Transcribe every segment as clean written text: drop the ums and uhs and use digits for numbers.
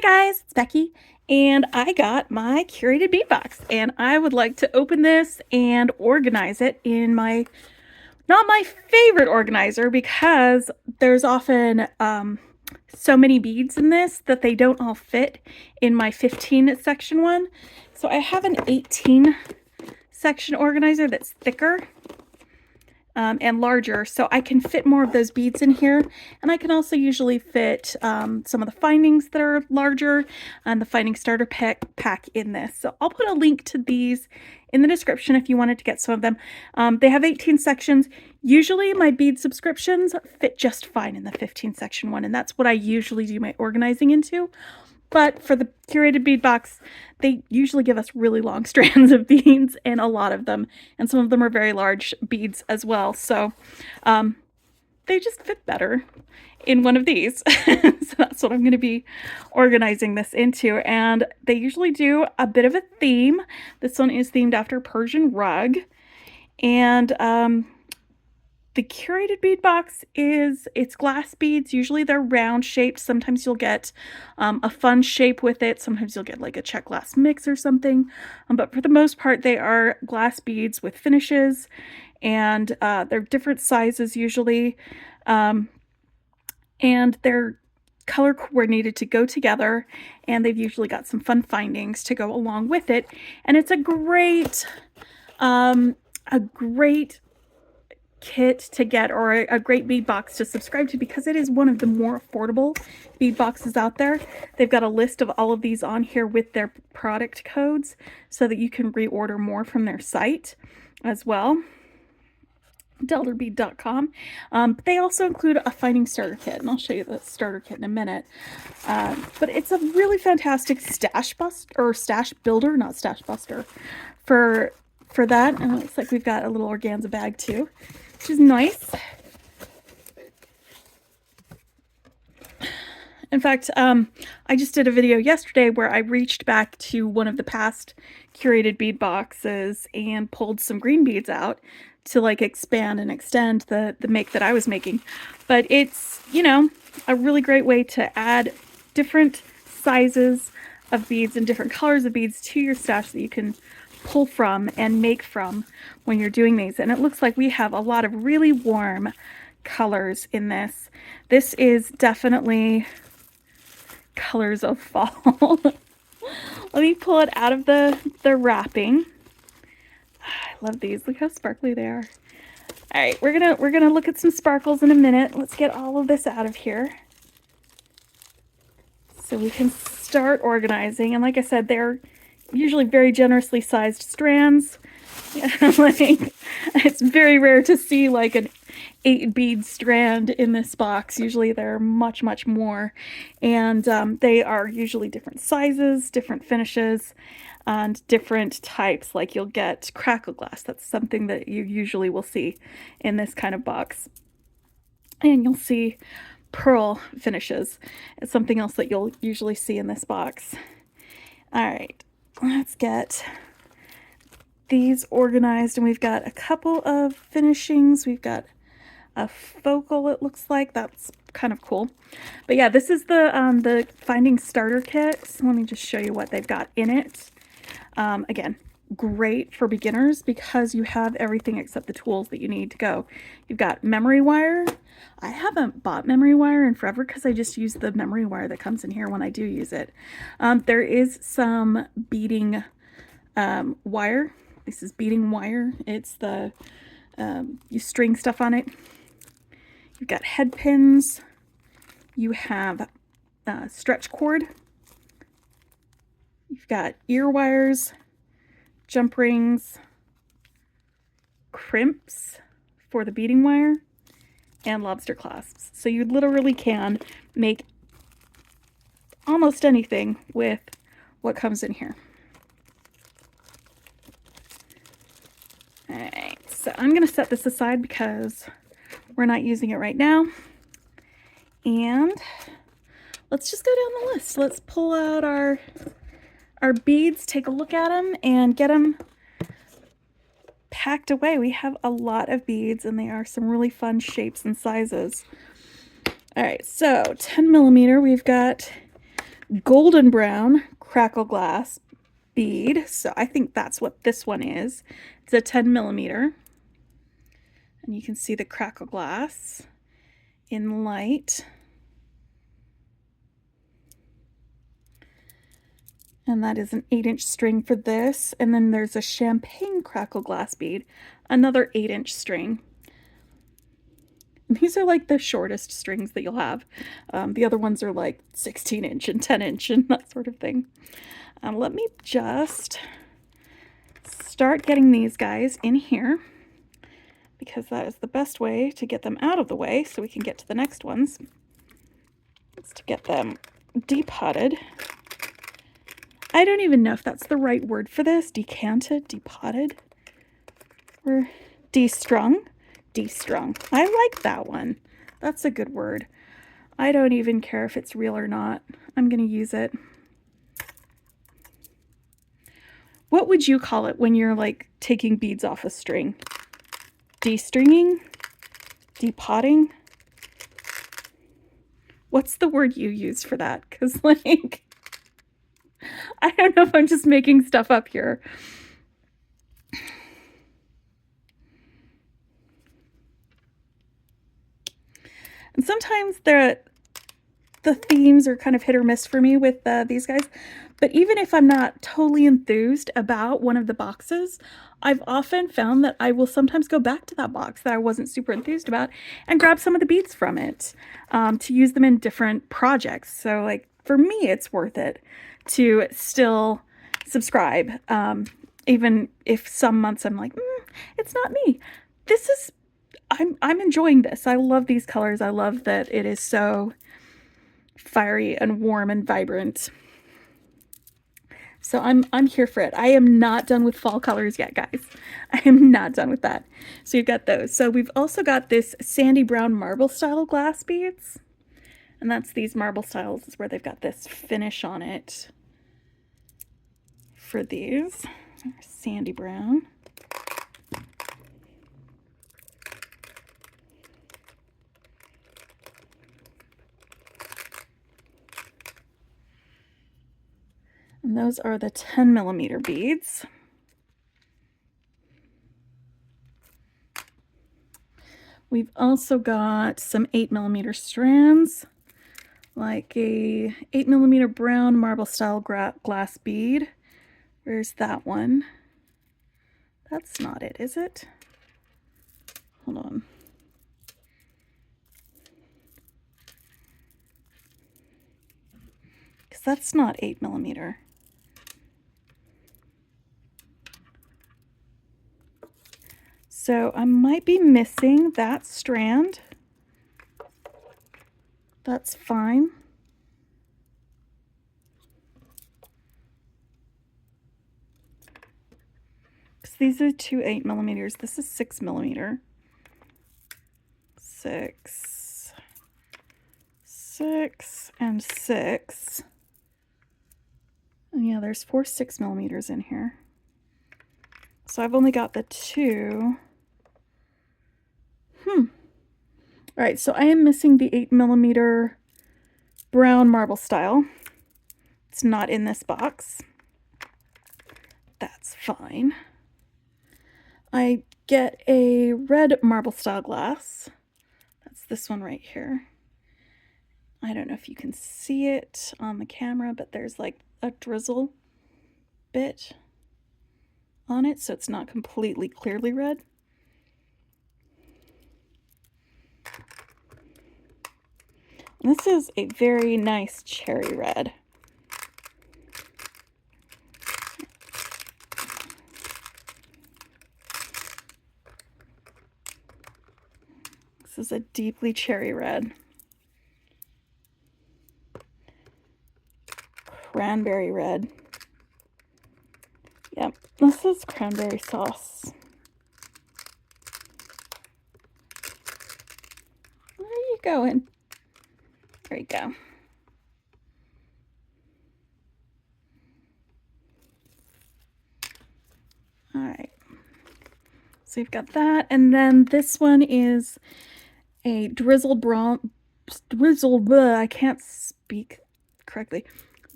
guys, it's Becky, and I got my curated bead box, and I would like to open this and organize it in my, not my favorite organizer, because there's often so many beads in this that they don't all fit in my 15 section one. So I have an 18 section organizer that's thicker and larger, so I can fit more of those beads in here, and I can also usually fit some of the findings that are larger and the finding starter pack in this. So I'll put a link to these in the description if you wanted to get some of them. They have 18 sections. Usually my bead subscriptions fit just fine in the 15 section one, and that's what I usually do my organizing into. But for the curated bead box, they usually give us really long strands of beads, and a lot of them, and some of them are very large beads as well. So they just fit better in one of these. So that's what I'm going to be organizing this into. And they usually do a bit of a theme. This one is themed after Persian Rug. And the curated bead box it's glass beads. Usually they're round shaped. Sometimes you'll get a fun shape with it. Sometimes you'll get like a check glass mix or something. But for the most part, they are glass beads with finishes, and they're different sizes usually. And they're color coordinated to go together, and they've usually got some fun findings to go along with it. And it's a great kit to get, or a great bead box to subscribe to, because it is one of the more affordable bead boxes out there. They've got a list of all of these on here with their product codes so that you can reorder more from their site as well, delderbead.com. But they also include a finding starter kit, and I'll show you the starter kit in a minute. But it's a really fantastic stash builder, not stash buster, for that. And it looks like we've got a little organza bag too, which is nice. In fact, I just did a video yesterday where I reached back to one of the past curated bead boxes and pulled some green beads out to like expand and extend the make that I was making. But it's, you know, a really great way to add different sizes of beads and different colors of beads to your stash that you can pull from and make from when you're doing these. And it looks like we have a lot of really warm colors in this. This is definitely colors of fall. Let me pull it out of the wrapping. I love these. Look how sparkly they are. All right, we're gonna look at some sparkles in a minute. Let's get all of this out of here so we can start organizing. And like I said, they're usually very generously sized strands. Like, it's very rare to see like an 8 bead strand in this box. Usually they're much more, and they are usually different sizes, different finishes, and different types. Like you'll get crackle glass. That's something that you usually will see in this kind of box, and you'll see pearl finishes. It's something else that you'll usually see in this box. All right, let's get these organized, and we've got a couple of finishings. We've got a focal, it looks like. That's kind of cool. But yeah, this is the finding starter kit. So let me just show you what they've got in it. Again, great for beginners because you have everything except the tools that you need to go. You've got memory wire. I haven't bought memory wire in forever because I just use the memory wire that comes in here when I do use it. There is some beading wire. This is beading wire. It's the you string stuff on it. You've got head pins. You have stretch cord. You've got ear wires, jump rings, crimps for the beading wire, and lobster clasps. So you literally can make almost anything with what comes in here. All right, so I'm going to set this aside because we're not using it right now. And let's just go down the list. Let's pull out our beads, take a look at them, and get them packed away. We have a lot of beads, and they are some really fun shapes and sizes. All right, so 10 millimeter, we've got golden brown Crackle glass bead. So I think that's what this one is. It's a 10 millimeter. And you can see the Crackle glass in light. And that is an 8-inch string for this. And then there's a champagne Crackle glass bead, another 8-inch string. And these are like the shortest strings that you'll have. The other ones are like 16-inch and 10-inch and that sort of thing. Let me just start getting these guys in here, because that is the best way to get them out of the way so we can get to the next ones. It's to get them depotted. I don't even know if that's the right word for this. Decanted, depotted, or de-strung? De-strung. I like that one. That's a good word. I don't even care if it's real or not. I'm going to use it. What would you call it when you're like taking beads off a string? De-stringing? Depotting? What's the word you use for that? Because like, I don't know if I'm just making stuff up here. And sometimes the themes are kind of hit or miss for me with these guys. But even if I'm not totally enthused about one of the boxes, I've often found that I will sometimes go back to that box that I wasn't super enthused about and grab some of the beads from it to use them in different projects. So like for me, it's worth it to still subscribe, even if some months I'm like, it's not me. This is, I'm enjoying this. I love these colors. I love that it is so fiery and warm and vibrant. So I'm here for it. I am not done with fall colors yet, guys. I am not done with that. So you've got those. So we've also got this sandy brown marble style glass beads. And that's these marble styles is where they've got this finish on it for these. Sandy brown. And those are the 10 millimeter beads. We've also got some 8 millimeter strands, like a 8 millimeter brown marble style glass bead. Where's that one? That's not it, is it? Hold on. Because that's not 8 millimeter. So I might be missing that strand. That's fine. Because these are two 8 millimeters. This is 6 millimeter. 6, 6, and 6. And yeah, there's 4 6 millimeters in here. So I've only got the 2. All right, so I am missing the 8 millimeter brown marble style. It's not in this box. That's fine. I get a red marble style glass. That's this one right here. I don't know if you can see it on the camera, but there's like a drizzle bit on it, so it's not completely clearly red. This is a very nice cherry red. This is a deeply cherry red. Cranberry red. Yep, this is cranberry sauce. Where are you going? There you go. All right. So you've got that, and then this one is a drizzled, I can't speak correctly.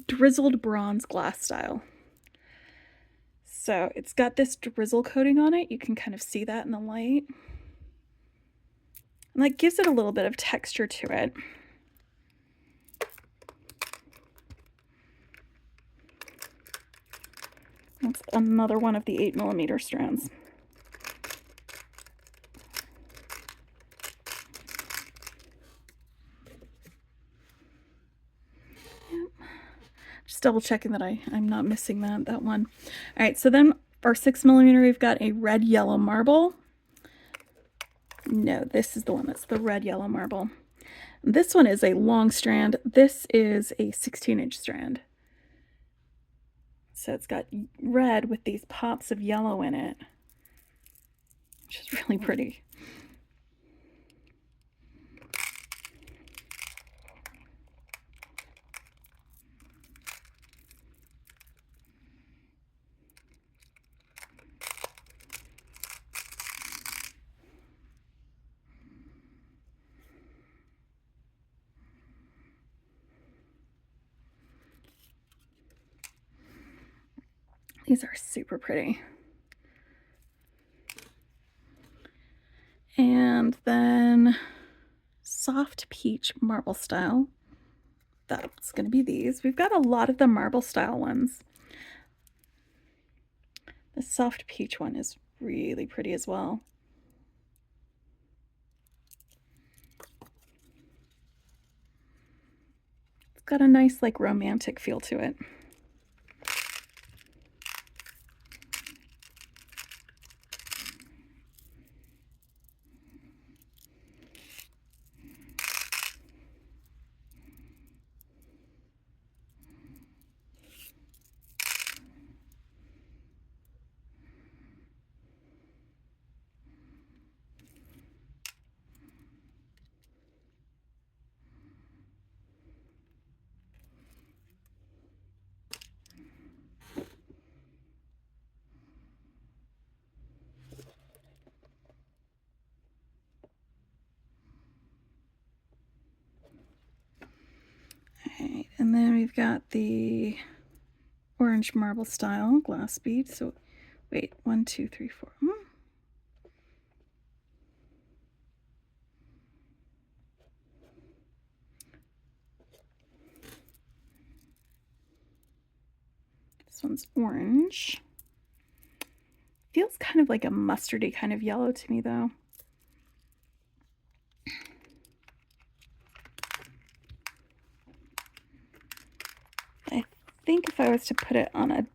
drizzled bronze glass style. So it's got this drizzle coating on it. You can kind of see that in the light. And that gives it a little bit of texture to it. That's another one of the 8mm strands. Just double checking that I'm not missing that one. All right, so then our 6mm, we've got a red yellow marble. No, this is the one that's the red yellow marble. This one is a long strand. This is a 16-inch strand. So it's got red with these pops of yellow in it, which is really pretty. These are super pretty. And then soft peach marble style. That's going to be these. We've got a lot of the marble style ones. The soft peach one is really pretty as well. It's got a nice, like, romantic feel to it. Alright, and then we've got the orange marble style glass bead. So wait, 1, 2, 3, 4. This one's orange. Feels kind of like a mustardy kind of yellow to me though. I think if I was to put it on a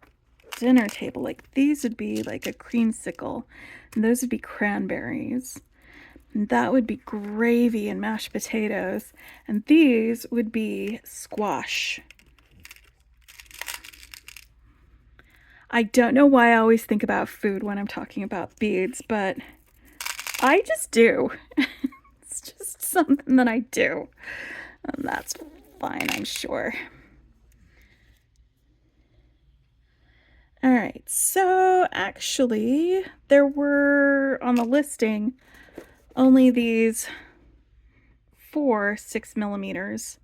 dinner table, like these would be like a creamsicle, and those would be cranberries. And that would be gravy and mashed potatoes, and these would be squash. I don't know why I always think about food when I'm talking about beads, but I just do. It's just something that I do. And that's fine, I'm sure. All right, so actually there were on the listing only these 4 6mm.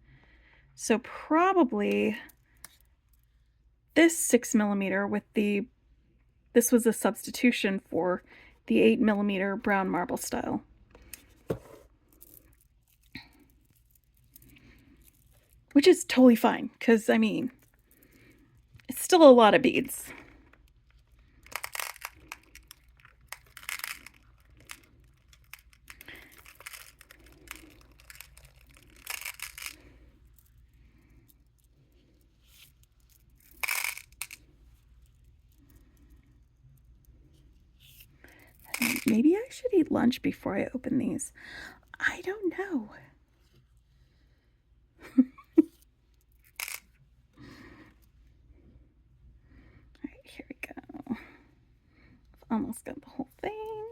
So probably this 6mm with this was a substitution for the 8mm brown marble style. Which is totally fine, because I mean, it's still a lot of beads. Maybe I should eat lunch before I open these. I don't know. Alright, here we go. Almost got the whole thing.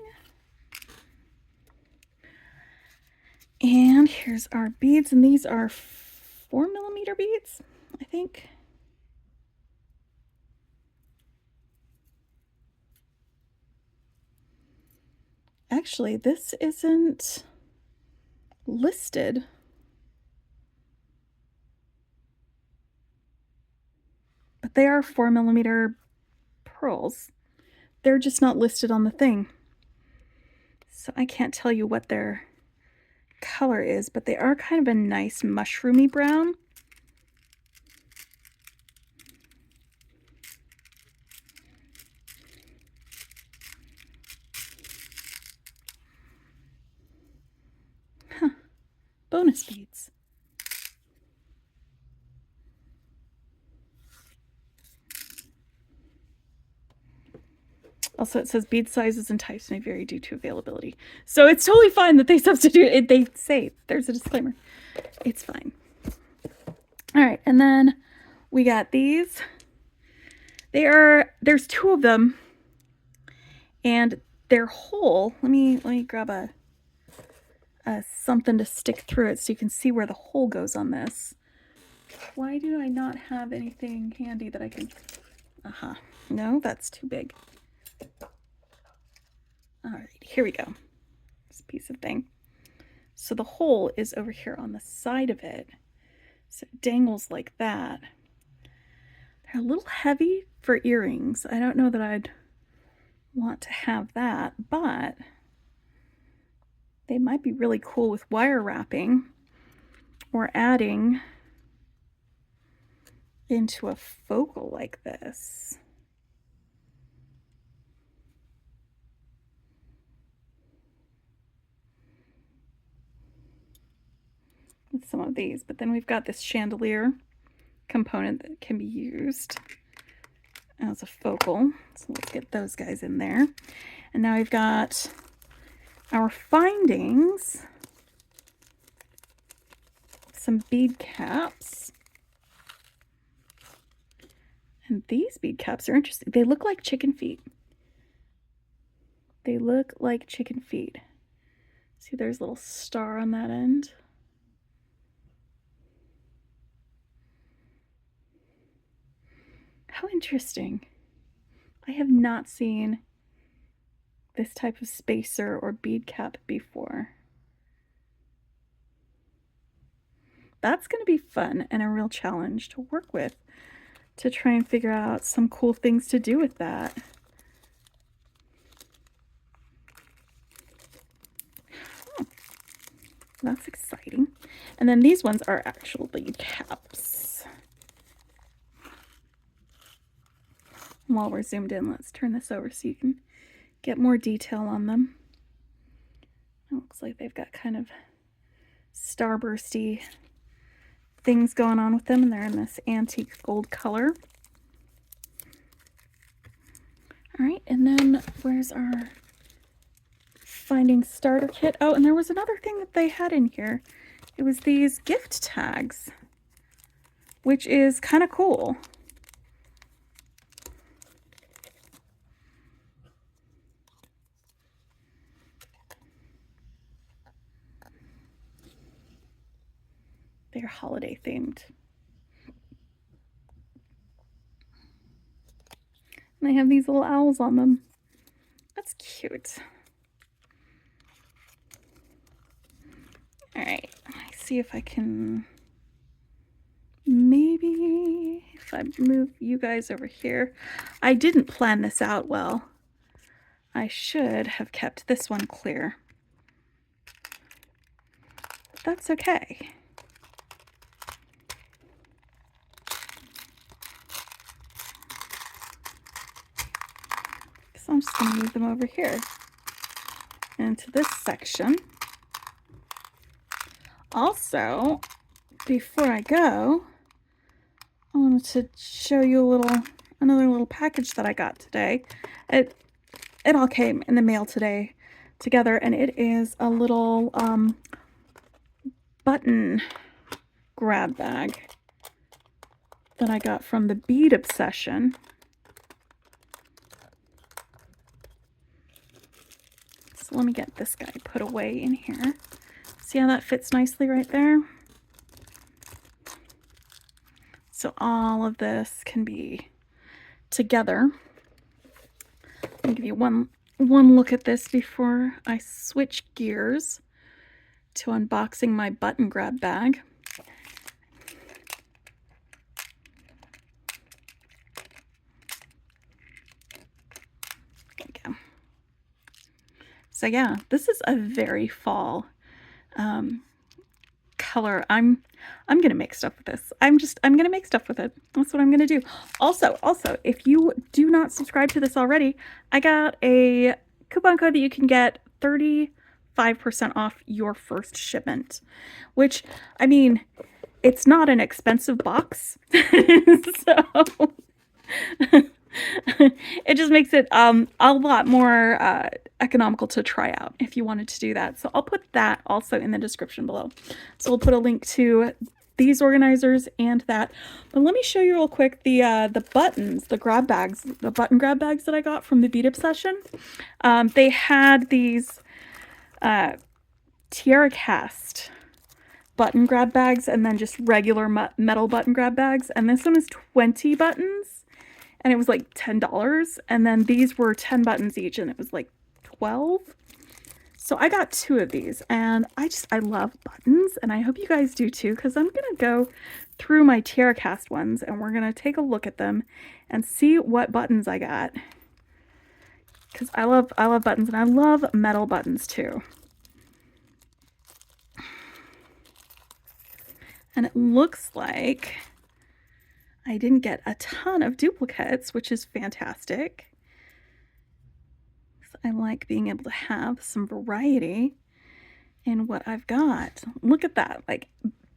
And here's our beads, and these are 4mm beads, I think. Actually, this isn't listed. but they are 4mm pearls. They're just not listed on the thing. So I can't tell you what their color is, but they are kind of a nice mushroomy brown. Huh. Bonus beads. Also, it says bead sizes and types may vary due to availability. So it's totally fine that they substitute it. They say, there's a disclaimer. It's fine. All right, and then we got these. There's 2 of them, and they're whole. Let me grab a something to stick through it so you can see where the hole goes on this. Why do I not have anything handy that I can... No, that's too big. All right, here we go. This piece of thing. So the hole is over here on the side of it. So it dangles like that. They're a little heavy for earrings. I don't know that I'd want to have that, but they might be really cool with wire wrapping or adding into a focal like this. With some of these, but then we've got this chandelier component that can be used as a focal. So let's get those guys in there. And now we've got our findings, some bead caps. And these bead caps are interesting. They look like chicken feet. They look like chicken feet. See, there's a little star on that end. How interesting. I have not seen this type of spacer or bead cap before. That's going to be fun and a real challenge to work with, to try and figure out some cool things to do with that. That's exciting. And then these ones are actual bead caps. While we're zoomed in, let's turn this over so you can get more detail on them. It looks like they've got kind of starbursty things going on with them, and they're in this antique gold color. All right, and then where's our finding starter kit? Oh, and there was another thing that they had in here. It was these gift tags, which is kind of cool. They're holiday themed. And they have these little owls on them. That's cute. All right, let's see if I can, maybe if I move you guys over here. I didn't plan this out well. I should have kept this one clear. But that's okay. So I'm just going to move them over here into this section. Also, before I go, I wanted to show you another little package that I got today. It all came in the mail today together, and it is a little button grab bag that I got from the Bead Obsession. So let me get this guy put away in here. See how that fits nicely right there? So all of this can be together. Let me give you one look at this before I switch gears to unboxing my button grab bag. So yeah, this is a very fall color. I'm gonna make stuff with this. I'm gonna make stuff with it. That's what I'm gonna do. Also, if you do not subscribe to this already, I got a coupon code that you can get 35% off your first shipment, which, I mean, it's not an expensive box. So it just makes it a lot more economical to try out if you wanted to do that. So I'll put that also in the description below. So we'll put a link to these organizers and that. But let me show you real quick the buttons, the grab bags, the button grab bags that I got from the Bead Obsession. They had these Tiara cast button grab bags and then just regular metal button grab bags. And this one is 20 buttons and it was like $10. And then these were 10 buttons each and it was like 12. So I got 2 of these and I love buttons and I hope you guys do too, because I'm going to go through my Tiara cast ones and we're going to take a look at them and see what buttons I got. Because I love buttons and I love metal buttons too. And it looks like I didn't get a ton of duplicates, which is fantastic. I like being able to have some variety in what I've got. Look at that. Like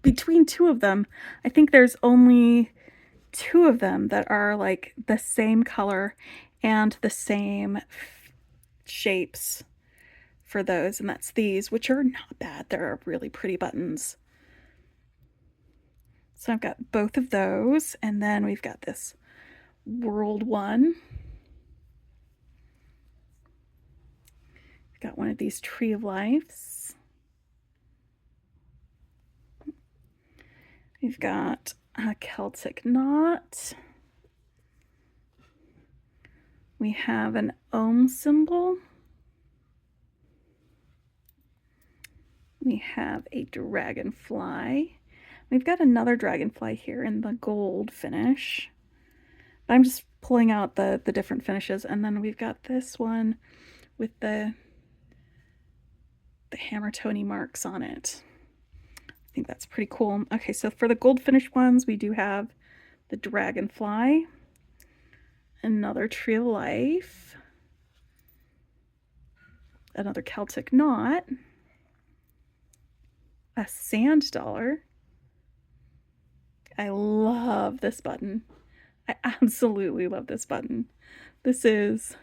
between 2 of them, I think there's only 2 of them that are like the same color and the same shapes for those. And that's these, which are not bad. They're really pretty buttons. So I've got both of those, and then we've got this World one. We've got one of these Tree of Lives. We've got a Celtic knot. We have an ohm symbol. We have a dragonfly. We've got another dragonfly here in the gold finish. But I'm just pulling out the different finishes. And then we've got this one with the hammer Tony marks on it. I think that's pretty cool. Okay, so for the gold finish ones, we do have the dragonfly, another Tree of Life, another Celtic knot, a sand dollar. I love this button. I absolutely love this button. This is,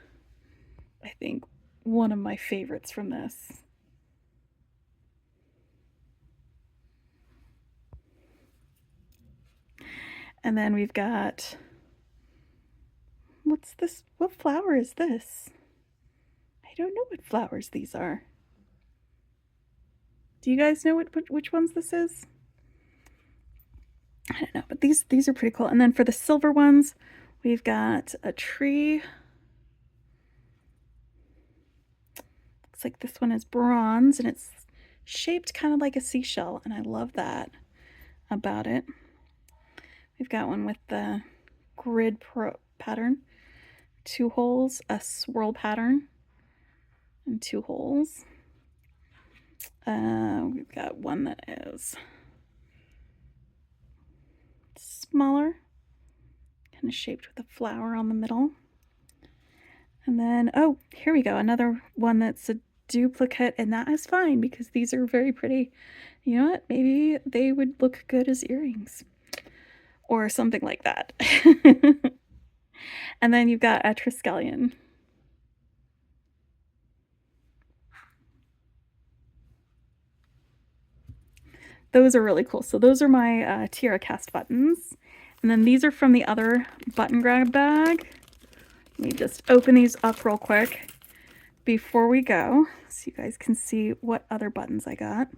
I think, one of my favorites from this. And then we've got, what's this? What flower is this? I don't know what flowers these are. Do you guys know which ones this is? I don't know, but these are pretty cool. And then for the silver ones, we've got a tree. Looks like this one is bronze and it's shaped kind of like a seashell, and I love that about it. We've got one with the grid pattern, 2 holes, a swirl pattern, and 2 holes. We've got one that is smaller, kind of shaped with a flower on the middle. And then, oh, here we go, another one that's a duplicate, and that is fine because these are very pretty. You know what? Maybe they would look good as earrings or something like that. And then you've got a Triskelion. Those are really cool. So those are my Tiara cast buttons. And then these are from the other button grab bag. Let me just open these up real quick before we go so you guys can see what other buttons I got.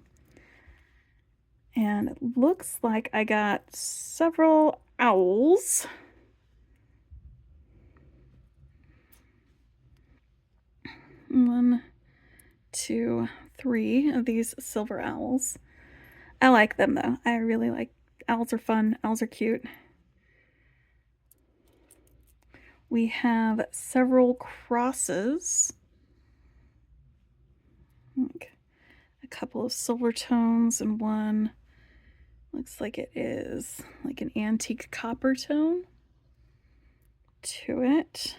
And it looks like I got several owls. One, 2, 3 of these silver owls. I like them though. I really like owls. Are fun. Owls are cute. We have several crosses. Like a couple of silver tones and one looks like it is like an antique copper tone to it.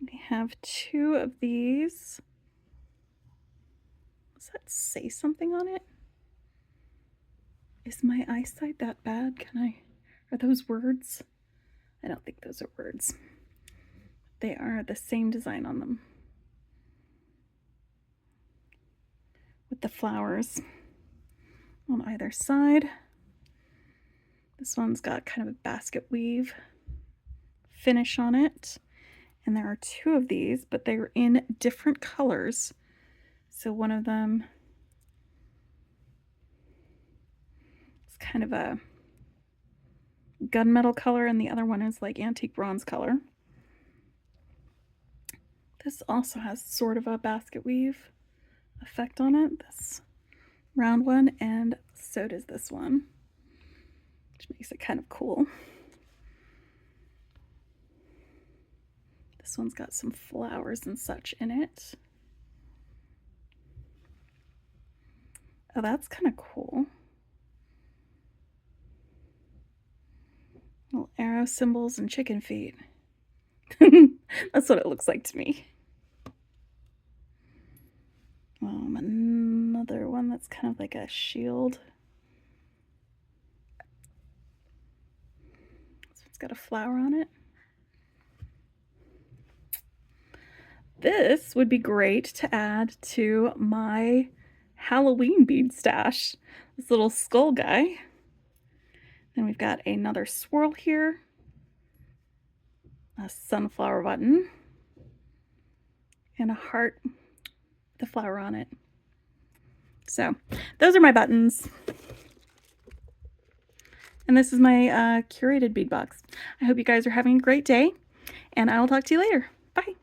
We have two of these. Does that say something on it? Is my eyesight that bad? Are those words? I don't think those are words. They are the same design on them, with the flowers on either side. This one's got kind of a basket weave finish on it. And there are two of these, but they're in different colors. So one of them is kind of a gunmetal color, and the other one is like antique bronze color. This also has sort of a basket weave effect on it, this round one, and so does this one, which makes it kind of cool. This one's got some flowers and such in it. Oh, that's kind of cool. Little arrow symbols and chicken feet. That's what it looks like to me. Another one that's kind of like a shield. This one's got a flower on it. This would be great to add to my Halloween bead stash. This little skull guy. Then we've got another swirl here. A sunflower button. And a heart with a flower on it. So those are my buttons. And this is my curated bead box. I hope you guys are having a great day, and I will talk to you later. Bye.